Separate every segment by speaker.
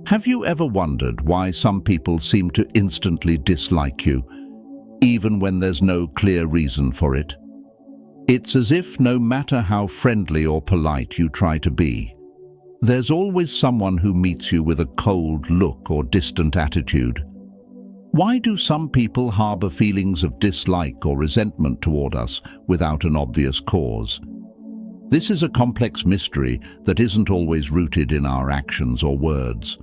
Speaker 1: Have you ever wondered why some people seem to instantly dislike you, even when there's no clear reason for it? It's as if no matter how friendly or polite you try to be, there's always someone who meets you with a cold look or distant attitude. Why do some people harbor feelings of dislike or resentment toward us without an obvious cause? This is a complex mystery that isn't always rooted in our actions or words.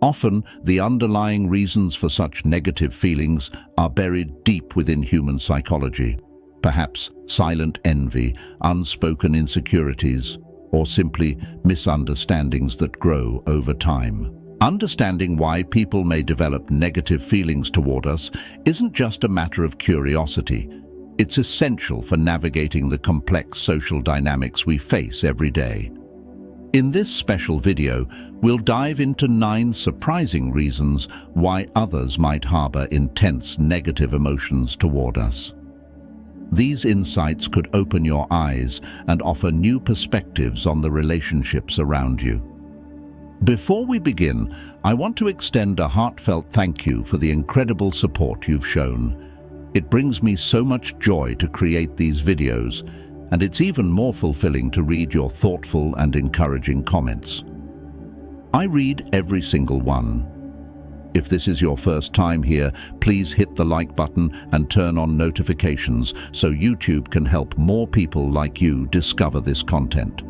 Speaker 1: Often, the underlying reasons for such negative feelings are buried deep within human psychology. Perhaps silent envy, unspoken insecurities, or simply misunderstandings that grow over time. Understanding why people may develop negative feelings toward us isn't just a matter of curiosity. It's essential for navigating the complex social dynamics we face every day. In this special video, we'll dive into 9 surprising reasons why others might harbor intense negative emotions toward us. These insights could open your eyes and offer new perspectives on the relationships around you. Before we begin, I want to extend a heartfelt thank you for the incredible support you've shown. It brings me so much joy to create these videos, and it's even more fulfilling to read your thoughtful and encouraging comments. I read every single one. If this is your first time here, please hit the like button and turn on notifications so YouTube can help more people like you discover this content.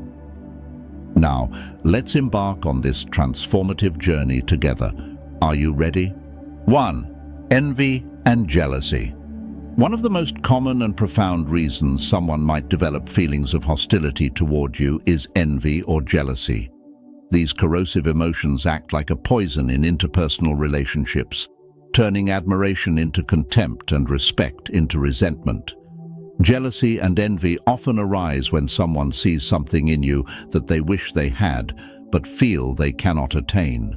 Speaker 1: Now, let's embark on this transformative journey together. Are you ready? 1. Envy and jealousy. One of the most common and profound reasons someone might develop feelings of hostility toward you is envy or jealousy. These corrosive emotions act like a poison in interpersonal relationships, turning admiration into contempt and respect into resentment. Jealousy and envy often arise when someone sees something in you that they wish they had, but feel they cannot attain.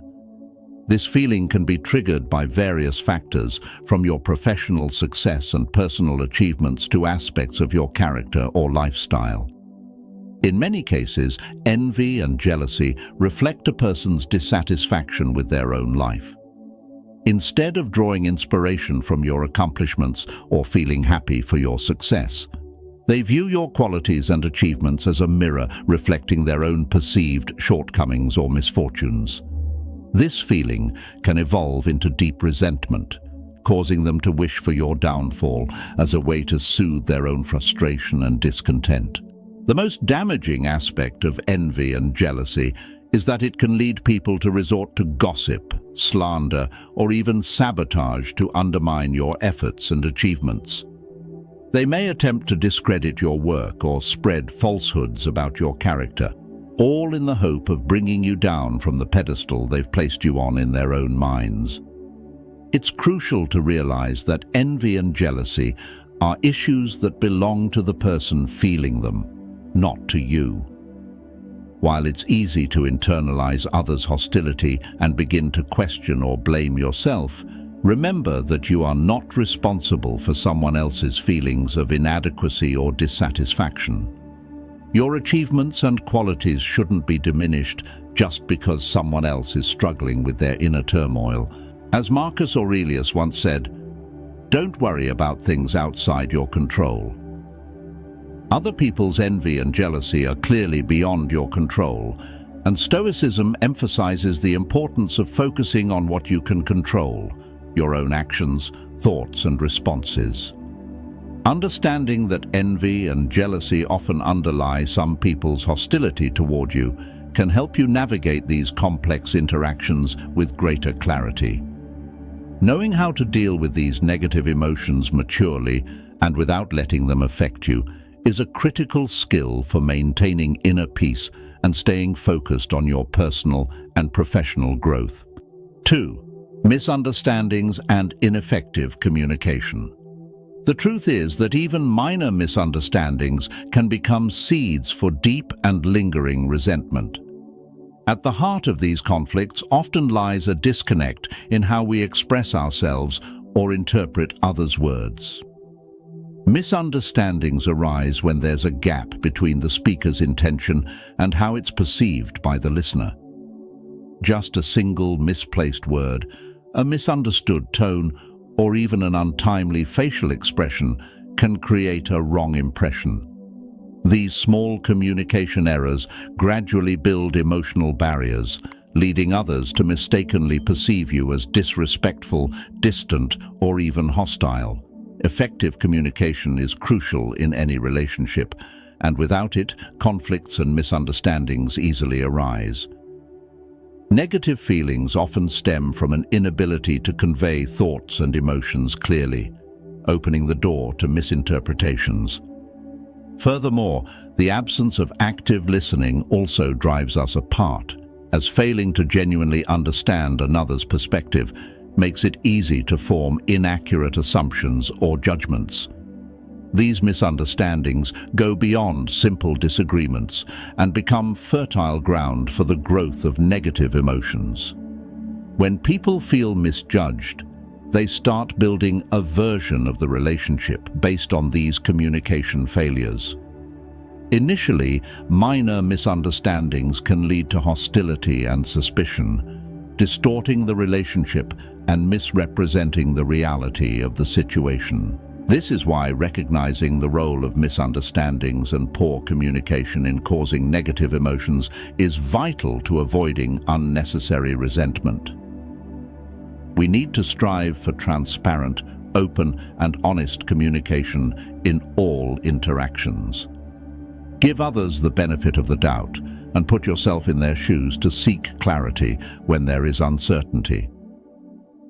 Speaker 1: This feeling can be triggered by various factors, from your professional success and personal achievements to aspects of your character or lifestyle. In many cases, envy and jealousy reflect a person's dissatisfaction with their own life. Instead of drawing inspiration from your accomplishments or feeling happy for your success, they view your qualities and achievements as a mirror reflecting their own perceived shortcomings or misfortunes. This feeling can evolve into deep resentment, causing them to wish for your downfall as a way to soothe their own frustration and discontent. The most damaging aspect of envy and jealousy is that it can lead people to resort to gossip, slander, or even sabotage to undermine your efforts and achievements. They may attempt to discredit your work or spread falsehoods about your character, all in the hope of bringing you down from the pedestal they've placed you on in their own minds. It's crucial to realize that envy and jealousy are issues that belong to the person feeling them, not to you. While it's easy to internalize others' hostility and begin to question or blame yourself, remember that you are not responsible for someone else's feelings of inadequacy or dissatisfaction. Your achievements and qualities shouldn't be diminished just because someone else is struggling with their inner turmoil. As Marcus Aurelius once said, "Don't worry about things outside your control." Other people's envy and jealousy are clearly beyond your control, and Stoicism emphasizes the importance of focusing on what you can control, your own actions, thoughts, and responses. Understanding that envy and jealousy often underlie some people's hostility toward you can help you navigate these complex interactions with greater clarity. Knowing how to deal with these negative emotions maturely and without letting them affect you is a critical skill for maintaining inner peace and staying focused on your personal and professional growth. 2. Misunderstandings and ineffective communication. The truth is that even minor misunderstandings can become seeds for deep and lingering resentment. At the heart of these conflicts often lies a disconnect in how we express ourselves or interpret others' words. Misunderstandings arise when there's a gap between the speaker's intention and how it's perceived by the listener. Just a single misplaced word, a misunderstood tone, or even an untimely facial expression can create a wrong impression. These small communication errors gradually build emotional barriers, leading others to mistakenly perceive you as disrespectful, distant, or even hostile. Effective communication is crucial in any relationship, and without it, conflicts and misunderstandings easily arise. Negative feelings often stem from an inability to convey thoughts and emotions clearly, opening the door to misinterpretations. Furthermore, the absence of active listening also drives us apart, as failing to genuinely understand another's perspective makes it easy to form inaccurate assumptions or judgments. These misunderstandings go beyond simple disagreements and become fertile ground for the growth of negative emotions. When people feel misjudged, they start building a version of the relationship based on these communication failures. Initially, minor misunderstandings can lead to hostility and suspicion, distorting the relationship and misrepresenting the reality of the situation. This is why recognizing the role of misunderstandings and poor communication in causing negative emotions is vital to avoiding unnecessary resentment. We need to strive for transparent, open, and honest communication in all interactions. Give others the benefit of the doubt and put yourself in their shoes to seek clarity when there is uncertainty.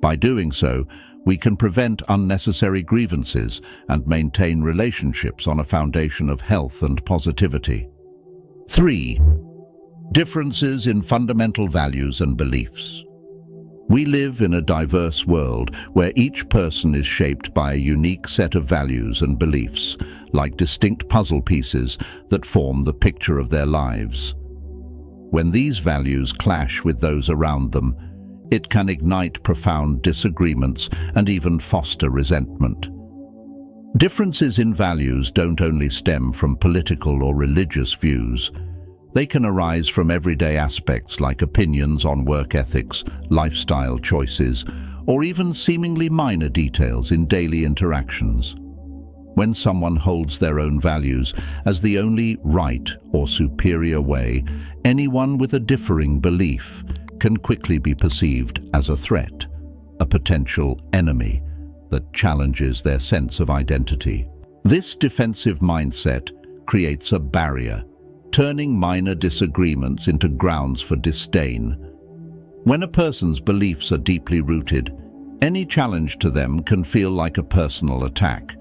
Speaker 1: By doing so, we can prevent unnecessary grievances and maintain relationships on a foundation of health and positivity. 3. Differences in fundamental values and beliefs. We live in a diverse world where each person is shaped by a unique set of values and beliefs, like distinct puzzle pieces that form the picture of their lives. When these values clash with those around them, it can ignite profound disagreements and even foster resentment. Differences in values don't only stem from political or religious views. They can arise from everyday aspects like opinions on work ethics, lifestyle choices, or even seemingly minor details in daily interactions. When someone holds their own values as the only right or superior way, anyone with a differing belief can quickly be perceived as a threat, a potential enemy that challenges their sense of identity. This defensive mindset creates a barrier, turning minor disagreements into grounds for disdain. When a person's beliefs are deeply rooted, any challenge to them can feel like a personal attack.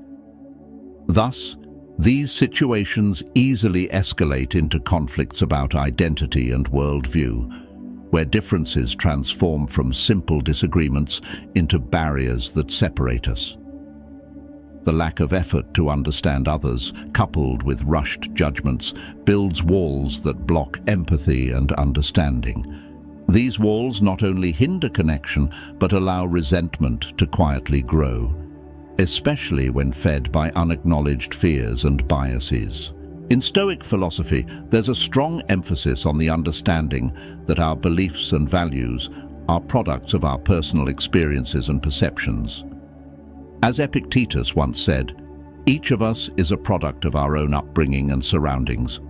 Speaker 1: Thus, these situations easily escalate into conflicts about identity and worldview, where differences transform from simple disagreements into barriers that separate us. The lack of effort to understand others, coupled with rushed judgments, builds walls that block empathy and understanding. These walls not only hinder connection, but allow resentment to quietly grow, especially when fed by unacknowledged fears and biases. In Stoic philosophy, there's a strong emphasis on the understanding that our beliefs and values are products of our personal experiences and perceptions. As Epictetus once said, each of us is a product of our own upbringing and surroundings.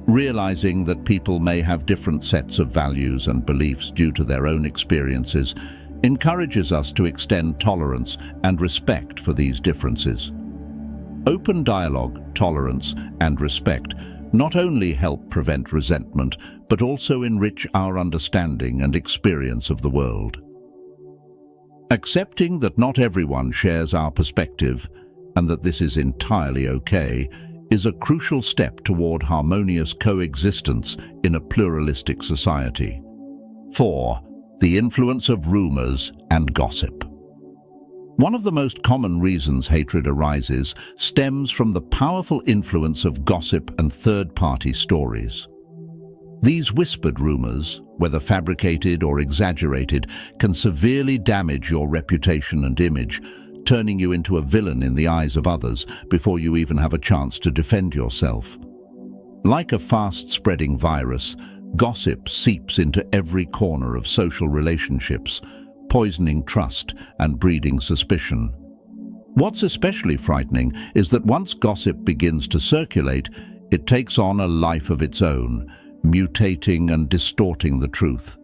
Speaker 1: Realizing that people may have different sets of values and beliefs due to their own experiences encourages us to extend tolerance and respect for these differences. Open dialogue, tolerance, and respect not only help prevent resentment, but also enrich our understanding and experience of the world. Accepting that not everyone shares our perspective, and that this is entirely okay, is a crucial step toward harmonious coexistence in a pluralistic society. 4. The influence of rumors and gossip. One of the most common reasons hatred arises stems from the powerful influence of gossip and third-party stories. These whispered rumors, whether fabricated or exaggerated, can severely damage your reputation and image, turning you into a villain in the eyes of others before you even have a chance to defend yourself. Like a fast-spreading virus, Gossip seeps into every corner of social relationships, poisoning trust and breeding suspicion. What's especially frightening is that once gossip begins to circulate, it takes on a life of its own, mutating and distorting the truth,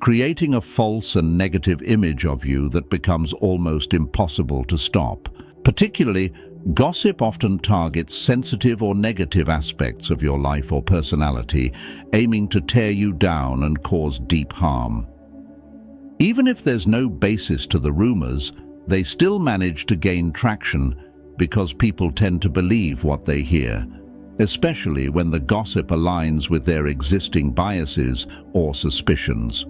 Speaker 1: creating a false and negative image of you that becomes almost impossible to stop. Particularly, gossip often targets sensitive or negative aspects of your life or personality, aiming to tear you down and cause deep harm. Even if there's no basis to the rumors, they still manage to gain traction because people tend to believe what they hear, especially when the gossip aligns with their existing biases or suspicions.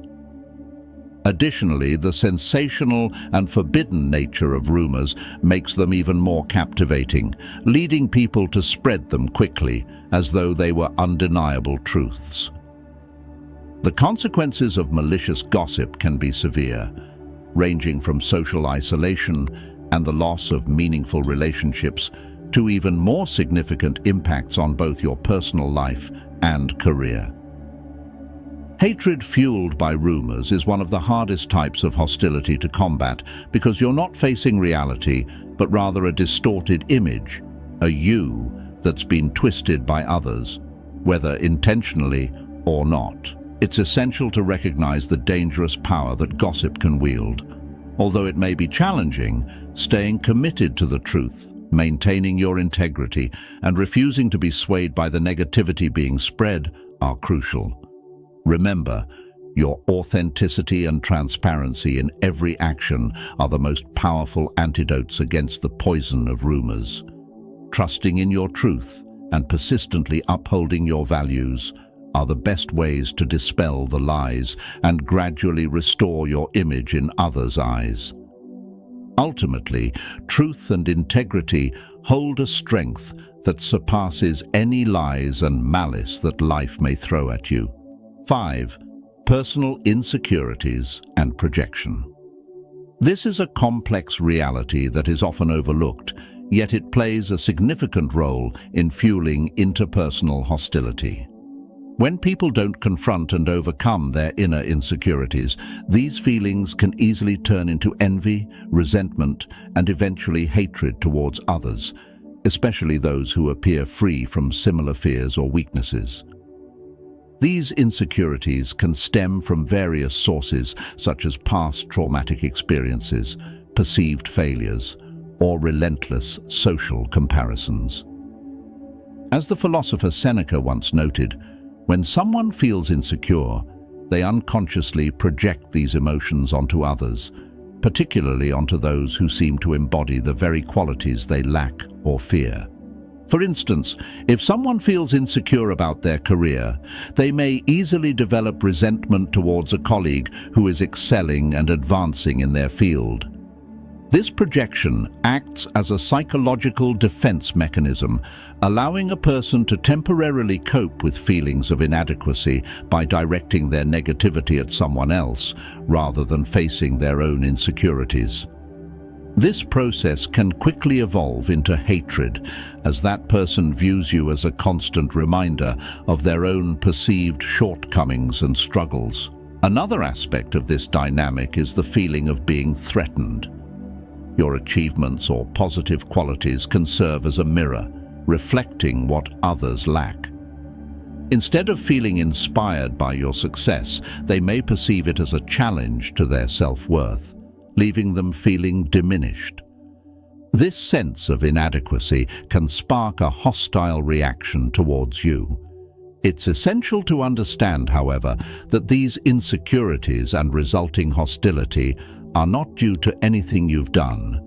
Speaker 1: Additionally, the sensational and forbidden nature of rumors makes them even more captivating, leading people to spread them quickly, as though they were undeniable truths. The consequences of malicious gossip can be severe, ranging from social isolation and the loss of meaningful relationships to even more significant impacts on both your personal life and career. Hatred fueled by rumors is one of the hardest types of hostility to combat because you're not facing reality, but rather a distorted image, a you that's been twisted by others, whether intentionally or not. It's essential to recognize the dangerous power that gossip can wield. Although it may be challenging, staying committed to the truth, maintaining your integrity, and refusing to be swayed by the negativity being spread are crucial. Remember, your authenticity and transparency in every action are the most powerful antidotes against the poison of rumors. Trusting in your truth and persistently upholding your values are the best ways to dispel the lies and gradually restore your image in others' eyes. Ultimately, truth and integrity hold a strength that surpasses any lies and malice that life may throw at you. 5. Personal insecurities and projection. This is a complex reality that is often overlooked, yet it plays a significant role in fueling interpersonal hostility. When people don't confront and overcome their inner insecurities, these feelings can easily turn into envy, resentment, and eventually hatred towards others, especially those who appear free from similar fears or weaknesses. These insecurities can stem from various sources, such as past traumatic experiences, perceived failures, or relentless social comparisons. As the philosopher Seneca once noted, when someone feels insecure, they unconsciously project these emotions onto others, particularly onto those who seem to embody the very qualities they lack or fear. For instance, if someone feels insecure about their career, they may easily develop resentment towards a colleague who is excelling and advancing in their field. This projection acts as a psychological defense mechanism, allowing a person to temporarily cope with feelings of inadequacy by directing their negativity at someone else, rather than facing their own insecurities. This process can quickly evolve into hatred, as that person views you as a constant reminder of their own perceived shortcomings and struggles. Another aspect of this dynamic is the feeling of being threatened. Your achievements or positive qualities can serve as a mirror, reflecting what others lack. Instead of feeling inspired by your success, they may perceive it as a challenge to their self-worth, leaving them feeling diminished. This sense of inadequacy can spark a hostile reaction towards you. It's essential to understand, however, that these insecurities and resulting hostility are not due to anything you've done.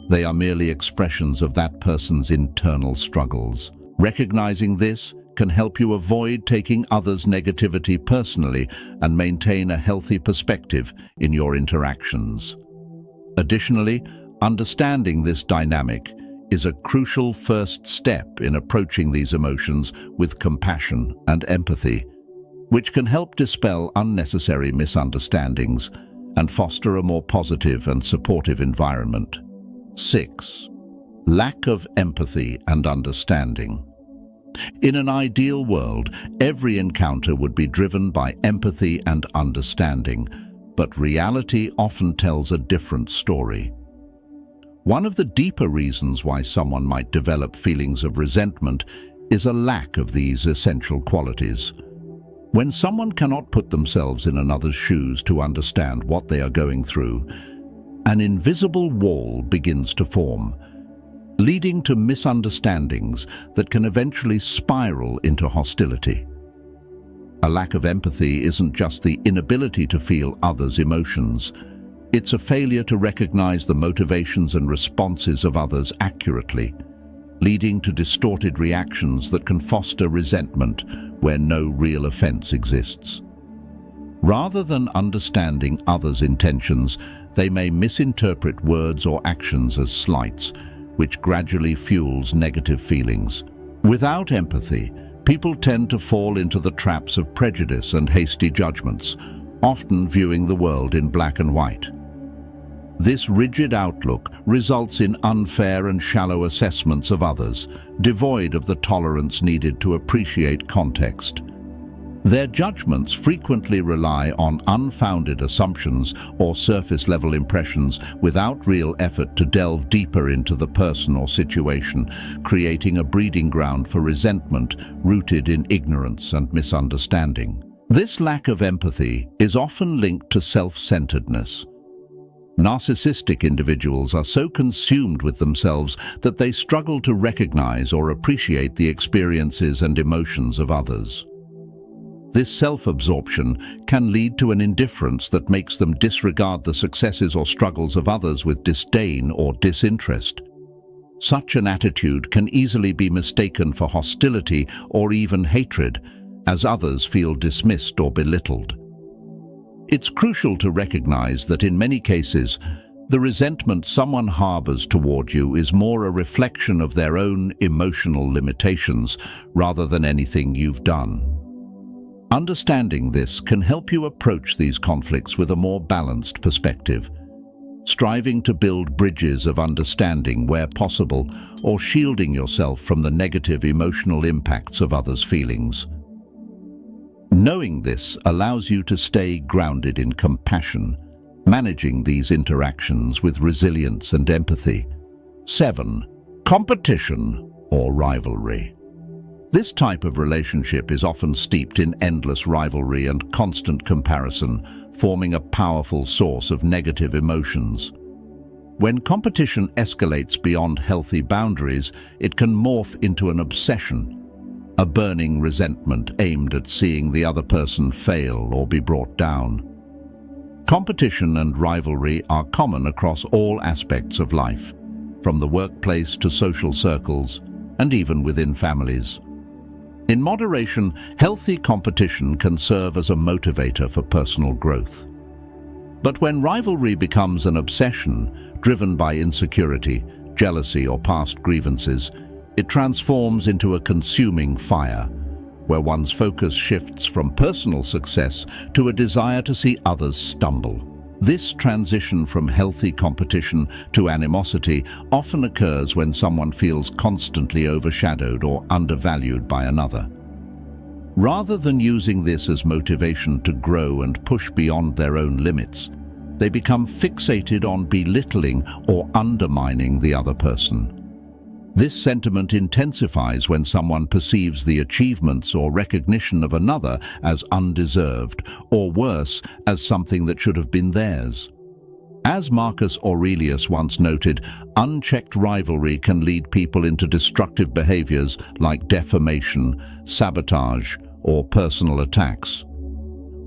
Speaker 1: They are merely expressions of that person's internal struggles. Recognizing this can help you avoid taking others' negativity personally and maintain a healthy perspective in your interactions. Additionally, understanding this dynamic is a crucial first step in approaching these emotions with compassion and empathy, which can help dispel unnecessary misunderstandings and foster a more positive and supportive environment. 6. Lack of empathy and understanding. In an ideal world, every encounter would be driven by empathy and understanding, but reality often tells a different story. One of the deeper reasons why someone might develop feelings of resentment is a lack of these essential qualities. When someone cannot put themselves in another's shoes to understand what they are going through, an invisible wall begins to form, leading to misunderstandings that can eventually spiral into hostility. A lack of empathy isn't just the inability to feel others' emotions. It's a failure to recognize the motivations and responses of others accurately, leading to distorted reactions that can foster resentment where no real offense exists. Rather than understanding others' intentions, they may misinterpret words or actions as slights, which gradually fuels negative feelings. Without empathy, people tend to fall into the traps of prejudice and hasty judgments, often viewing the world in black and white. This rigid outlook results in unfair and shallow assessments of others, devoid of the tolerance needed to appreciate context. Their judgments frequently rely on unfounded assumptions or surface-level impressions without real effort to delve deeper into the person or situation, creating a breeding ground for resentment rooted in ignorance and misunderstanding. This lack of empathy is often linked to self-centeredness. Narcissistic individuals are so consumed with themselves that they struggle to recognize or appreciate the experiences and emotions of others. This self-absorption can lead to an indifference that makes them disregard the successes or struggles of others with disdain or disinterest. Such an attitude can easily be mistaken for hostility or even hatred, as others feel dismissed or belittled. It's crucial to recognize that in many cases, the resentment someone harbors toward you is more a reflection of their own emotional limitations rather than anything you've done. Understanding this can help you approach these conflicts with a more balanced perspective, striving to build bridges of understanding where possible or shielding yourself from the negative emotional impacts of others' feelings. Knowing this allows you to stay grounded in compassion, managing these interactions with resilience and empathy. 7. Competition or rivalry. This type of relationship is often steeped in endless rivalry and constant comparison, forming a powerful source of negative emotions. When competition escalates beyond healthy boundaries, it can morph into an obsession, a burning resentment aimed at seeing the other person fail or be brought down. Competition and rivalry are common across all aspects of life, from the workplace to social circles, and even within families. In moderation, healthy competition can serve as a motivator for personal growth. But when rivalry becomes an obsession, driven by insecurity, jealousy, or past grievances, it transforms into a consuming fire, where one's focus shifts from personal success to a desire to see others stumble. This transition from healthy competition to animosity often occurs when someone feels constantly overshadowed or undervalued by another. Rather than using this as motivation to grow and push beyond their own limits, they become fixated on belittling or undermining the other person. This sentiment intensifies when someone perceives the achievements or recognition of another as undeserved, or worse, as something that should have been theirs. As Marcus Aurelius once noted, unchecked rivalry can lead people into destructive behaviors like defamation, sabotage, or personal attacks.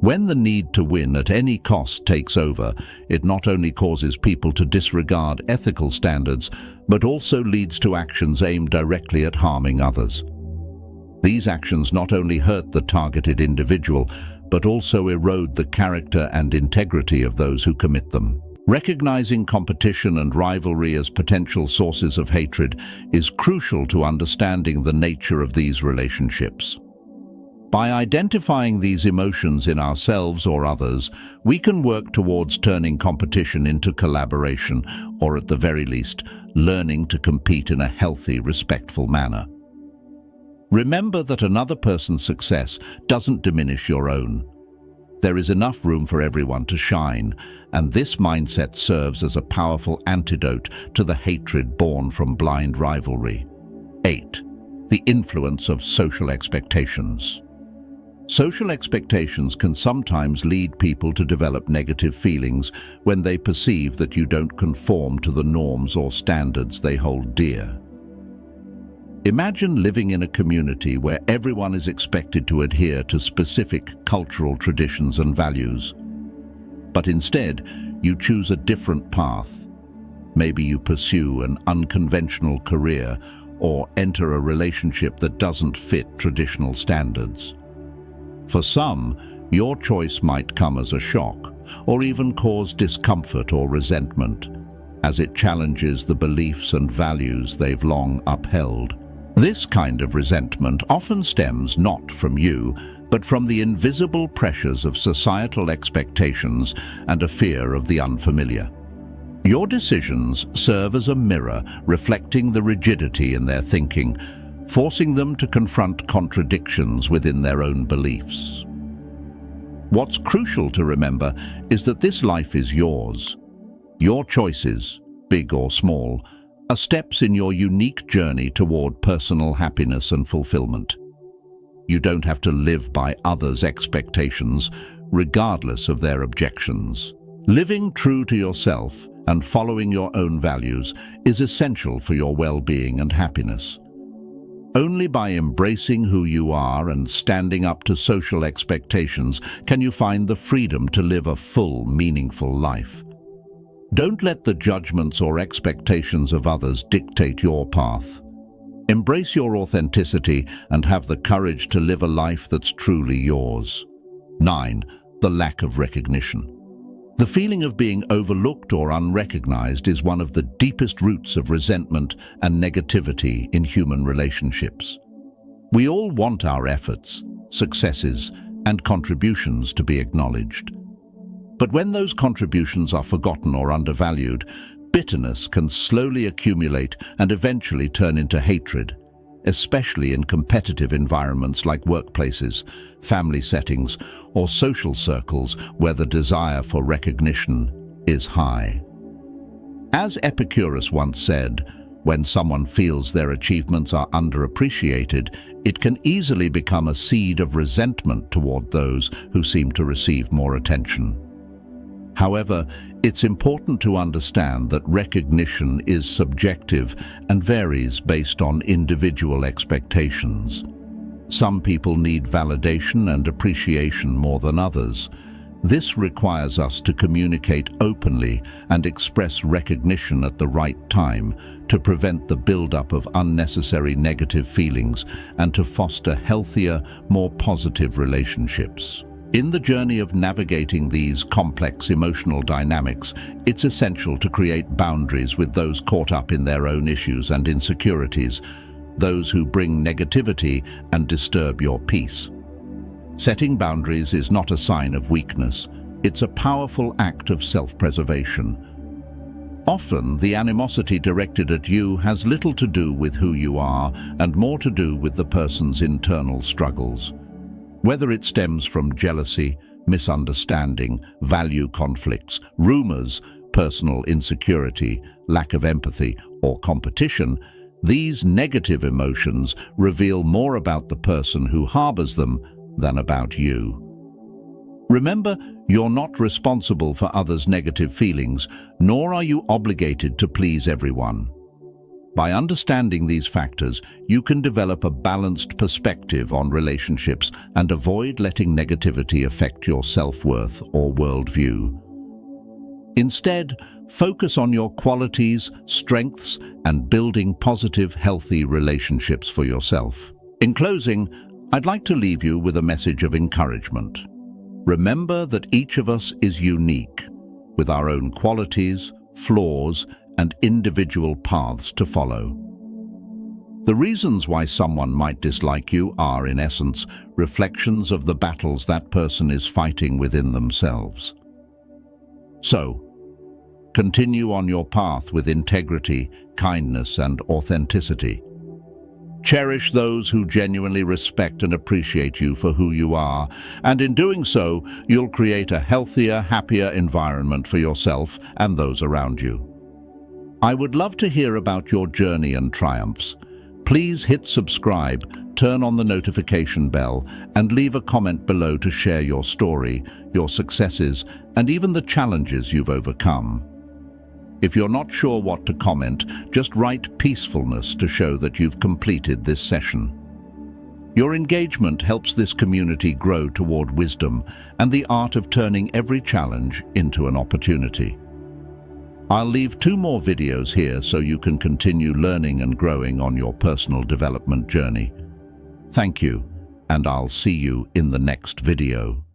Speaker 1: When the need to win at any cost takes over, it not only causes people to disregard ethical standards, but also leads to actions aimed directly at harming others. These actions not only hurt the targeted individual, but also erode the character and integrity of those who commit them. Recognizing competition and rivalry as potential sources of hatred is crucial to understanding the nature of these relationships. By identifying these emotions in ourselves or others, we can work towards turning competition into collaboration, or at the very least, learning to compete in a healthy, respectful manner. Remember that another person's success doesn't diminish your own. There is enough room for everyone to shine, and this mindset serves as a powerful antidote to the hatred born from blind rivalry. 8. The influence of social expectations. Social expectations can sometimes lead people to develop negative feelings when they perceive that you don't conform to the norms or standards they hold dear. Imagine living in a community where everyone is expected to adhere to specific cultural traditions and values. But instead, you choose a different path. Maybe you pursue an unconventional career or enter a relationship that doesn't fit traditional standards. For some, your choice might come as a shock, or even cause discomfort or resentment, as it challenges the beliefs and values they've long upheld. This kind of resentment often stems not from you, but from the invisible pressures of societal expectations and a fear of the unfamiliar. Your decisions serve as a mirror reflecting the rigidity in their thinking, forcing them to confront contradictions within their own beliefs. What's crucial to remember is that this life is yours. Your choices, big or small, are steps in your unique journey toward personal happiness and fulfillment. You don't have to live by others' expectations, regardless of their objections. Living true to yourself and following your own values is essential for your well-being and happiness. Only by embracing who you are and standing up to social expectations can you find the freedom to live a full, meaningful life. Don't let the judgments or expectations of others dictate your path. Embrace your authenticity and have the courage to live a life that's truly yours. 9. The lack of recognition. The feeling of being overlooked or unrecognized is one of the deepest roots of resentment and negativity in human relationships. We all want our efforts, successes, and contributions to be acknowledged. But when those contributions are forgotten or undervalued, bitterness can slowly accumulate and eventually turn into hatred, especially in competitive environments like workplaces, family settings, or social circles where the desire for recognition is high. As Epicurus once said, when someone feels their achievements are underappreciated, it can easily become a seed of resentment toward those who seem to receive more attention. However, it's important to understand that recognition is subjective and varies based on individual expectations. Some people need validation and appreciation more than others. This requires us to communicate openly and express recognition at the right time to prevent the buildup of unnecessary negative feelings and to foster healthier, more positive relationships. In the journey of navigating these complex emotional dynamics, it's essential to create boundaries with those caught up in their own issues and insecurities, those who bring negativity and disturb your peace. Setting boundaries is not a sign of weakness, it's a powerful act of self-preservation. Often, the animosity directed at you has little to do with who you are and more to do with the person's internal struggles. Whether it stems from jealousy, misunderstanding, value conflicts, rumors, personal insecurity, lack of empathy, or competition, these negative emotions reveal more about the person who harbors them than about you. Remember, you're not responsible for others' negative feelings, nor are you obligated to please everyone. By understanding these factors, you can develop a balanced perspective on relationships and avoid letting negativity affect your self-worth or worldview. Instead, focus on your qualities, strengths, and building positive, healthy relationships for yourself. In closing, I'd like to leave you with a message of encouragement. Remember that each of us is unique, with our own qualities, flaws, and individual paths to follow. The reasons why someone might dislike you are, in essence, reflections of the battles that person is fighting within themselves. So, continue on your path with integrity, kindness, and authenticity. Cherish those who genuinely respect and appreciate you for who you are, and in doing so, you'll create a healthier, happier environment for yourself and those around you. I would love to hear about your journey and triumphs. Please hit subscribe, turn on the notification bell, and leave a comment below to share your story, your successes, and even the challenges you've overcome. If you're not sure what to comment, just write peacefulness to show that you've completed this session. Your engagement helps this community grow toward wisdom and the art of turning every challenge into an opportunity. I'll leave 2 more videos here so you can continue learning and growing on your personal development journey. Thank you, and I'll see you in the next video.